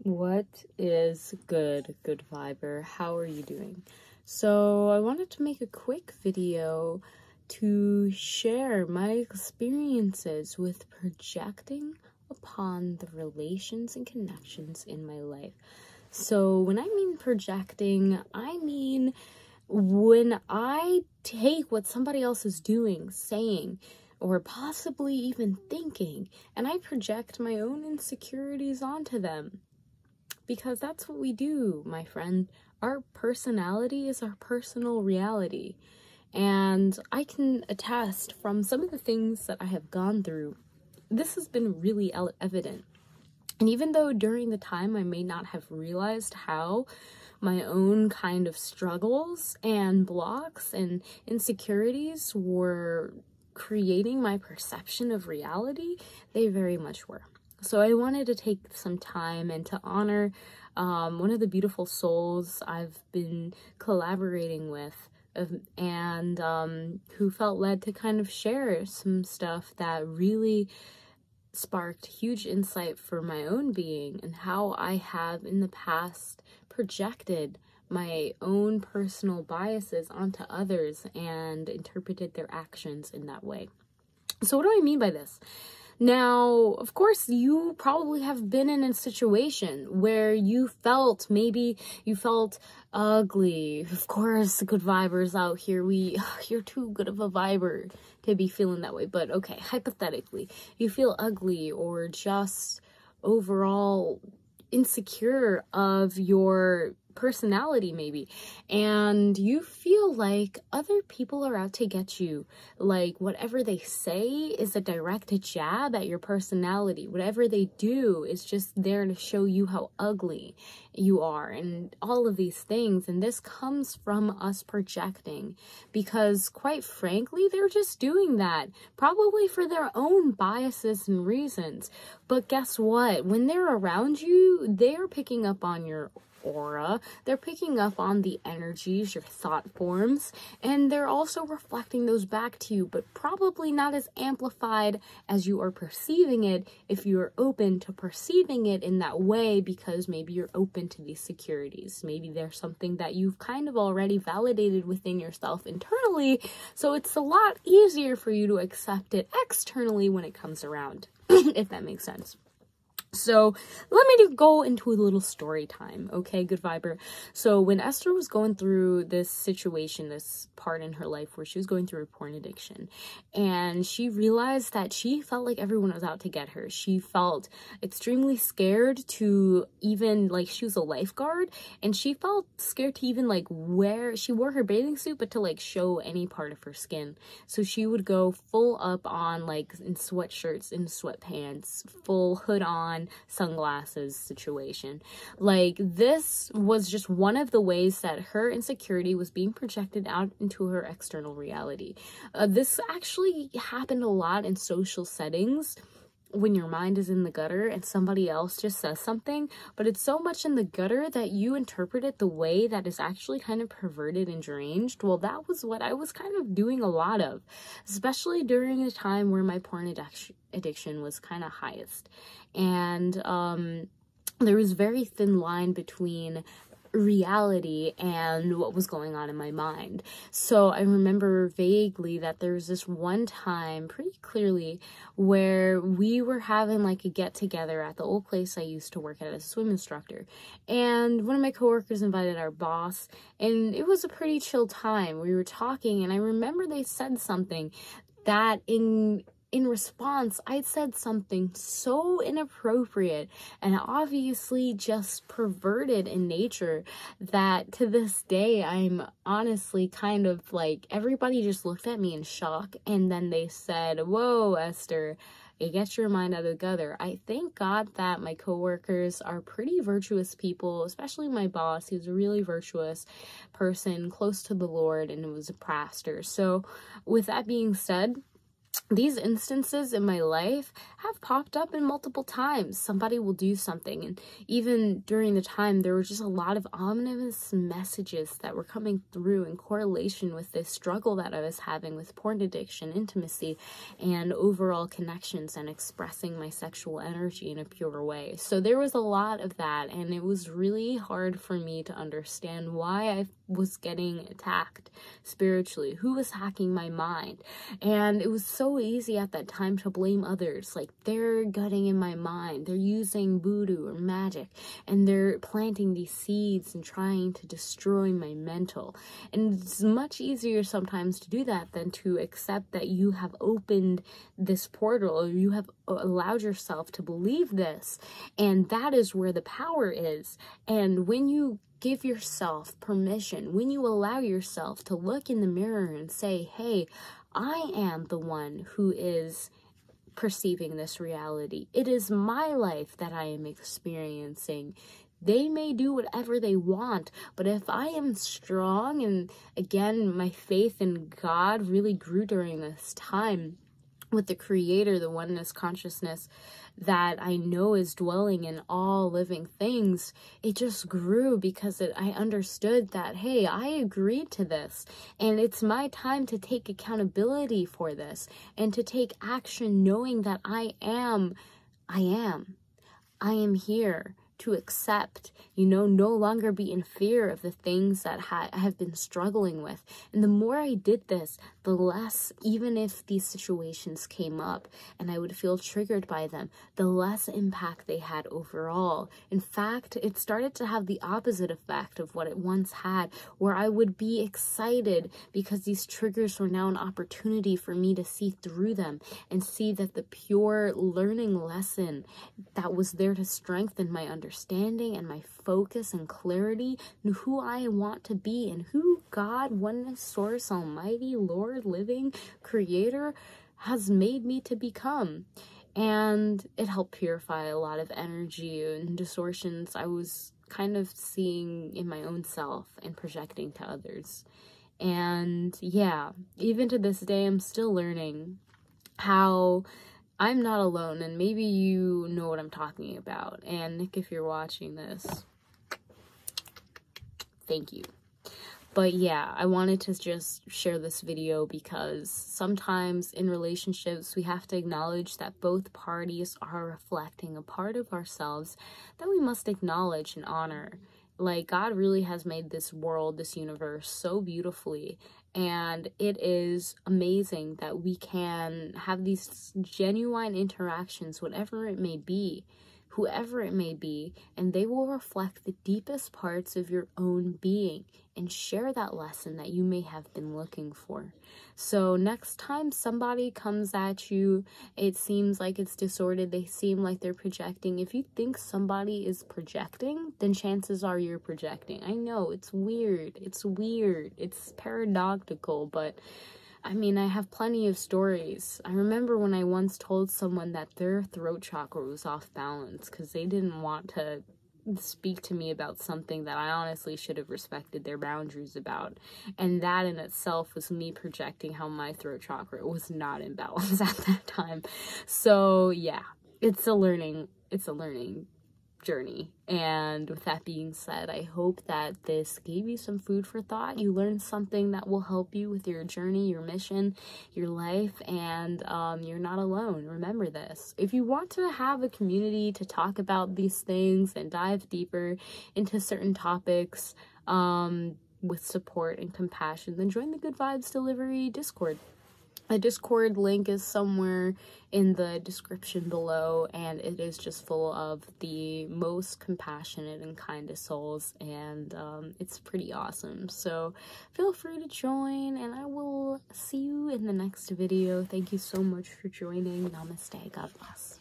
What is good viber? How are you doing? So I wanted to make a quick video to share my experiences with projecting upon the relations and connections in my life. So when I mean projecting, I mean when I take what somebody else is doing, saying, or possibly even thinking, and I project my own insecurities onto them. Because that's what we do, my friend. Our personality is our personal reality. And I can attest from some of the things that I have gone through, this has been really evident. And even though during the time I may not have realized how my own kind of struggles and blocks and insecurities were creating my perception of reality, they very much were. So I wanted to take some time and to honor one of the beautiful souls I've been collaborating with and who felt led to kind of share some stuff that really sparked huge insight for my own being and how I have in the past projected my own personal biases onto others and interpreted their actions in that way. So what do I mean by this? Now, of course, you probably have been in a situation where maybe you felt ugly. Of course, good vibers out here. You're too good of a viber to be feeling that way. But okay, hypothetically, you feel ugly or just overall insecure of your personality maybe, and you feel like other people are out to get you, like whatever they say is a direct jab at your personality. Whatever they do is just there to show you how ugly you are and all of these things. And this comes from us projecting, because quite frankly, they're just doing that probably for their own biases and reasons. But guess what? When they're around you, they're picking up on your aura, they're picking up on the energies, your thought forms, and they're also reflecting those back to you, but probably not as amplified as you are perceiving it if you're open to perceiving it in that way, because maybe you're open to these securities. Maybe there's something that you've kind of already validated within yourself internally, so it's a lot easier for you to accept it externally when it comes around, if that makes sense. So let me go into a little story time, okay, good viber? So when Esther was going through this situation, this part in her life where she was going through a porn addiction, and she realized that she felt like everyone was out to get her. She felt extremely scared to even, like, she was a lifeguard, and she felt scared to even, like, she wore her bathing suit, but to, like, show any part of her skin. So she would go full up on, like, in sweatshirts, in sweatpants, full hood on, sunglasses situation. Like, this was just one of the ways that her insecurity was being projected out into her external reality. This actually happened a lot in social settings when your mind is in the gutter and somebody else just says something, but it's so much in the gutter that you interpret it the way that is actually kind of perverted and deranged. Well, that was what I was kind of doing a lot of, especially during the time where my porn addiction was kind of highest. And there was very thin line between reality and what was going on in my mind. So I remember vaguely that there was this one time pretty clearly where we were having like a get together at the old place I used to work at as a swim instructor, and one of my coworkers invited our boss, and it was a pretty chill time. We were talking, and I remember they said something that in response, I said something so inappropriate and obviously just perverted in nature that to this day, I'm honestly kind of like, everybody just looked at me in shock, and then they said, "Whoa, Esther, you get your mind out of the gutter." I thank God that my coworkers are pretty virtuous people, especially my boss. He was a really virtuous person, close to the Lord, and was a pastor. So with that being said, these instances in my life have popped up in multiple times. Somebody will do something, and even during the time, there were just a lot of ominous messages that were coming through in correlation with this struggle that I was having with porn addiction, intimacy, and overall connections, and expressing my sexual energy in a pure way. So there was a lot of that, and it was really hard for me to understand why I was getting attacked spiritually, who was hacking my mind. And it was so easy at that time to blame others, like they're gutting in my mind, they're using voodoo or magic, and they're planting these seeds and trying to destroy my mental. And it's much easier sometimes to do that than to accept that you have opened this portal, or you have allowed yourself to believe this, and that is where the power is. And when you give yourself permission, when you allow yourself to look in the mirror and say, hey, I am the one who is perceiving this reality. It is my life that I am experiencing. They may do whatever they want, but if I am strong, and again, my faith in God really grew during this time with the Creator, the oneness consciousness that I know is dwelling in all living things, it just grew because I understood that, hey, I agreed to this, and it's my time to take accountability for this and to take action, knowing that I am here to accept, no longer be in fear of the things that I have been struggling with. And the more I did this, the less, even if these situations came up and I would feel triggered by them, the less impact they had overall. In fact, it started to have the opposite effect of what it once had, where I would be excited because these triggers were now an opportunity for me to see through them and see that the pure learning lesson that was there to strengthen my understanding and my focus and clarity and who I want to be and who God, oneness, source, almighty, Lord, living, creator has made me to become. And it helped purify a lot of energy and distortions I was kind of seeing in my own self and projecting to others. And yeah, even to this day, I'm still learning how I'm not alone, and maybe you know what I'm talking about. And Nick, if you're watching this, thank you. But yeah, I wanted to just share this video because sometimes in relationships, we have to acknowledge that both parties are reflecting a part of ourselves that we must acknowledge and honor. Like, God really has made this world, this universe so beautifully, and it is amazing that we can have these genuine interactions, whatever it may be, whoever it may be, and they will reflect the deepest parts of your own being and share that lesson that you may have been looking for. So next time somebody comes at you, it seems like it's disordered, they seem like they're projecting. If you think somebody is projecting, then chances are you're projecting. I know, it's weird, it's paradoxical, but I mean, I have plenty of stories. I remember when I once told someone that their throat chakra was off balance because they didn't want to speak to me about something that I honestly should have respected their boundaries about. And that in itself was me projecting how my throat chakra was not in balance at that time. So yeah, it's a learning journey. And with that being said, I hope that this gave you some food for thought. You learned something that will help you with your journey, your mission, your life, and you're not alone. Remember this. If you want to have a community to talk about these things and dive deeper into certain topics with support and compassion, then join the Good Vibes Delivery Discord. A Discord link is somewhere in the description below, and it is just full of the most compassionate and kindest souls, and it's pretty awesome. So feel free to join, and I will see you in the next video. Thank you so much for joining. Namaste. God bless.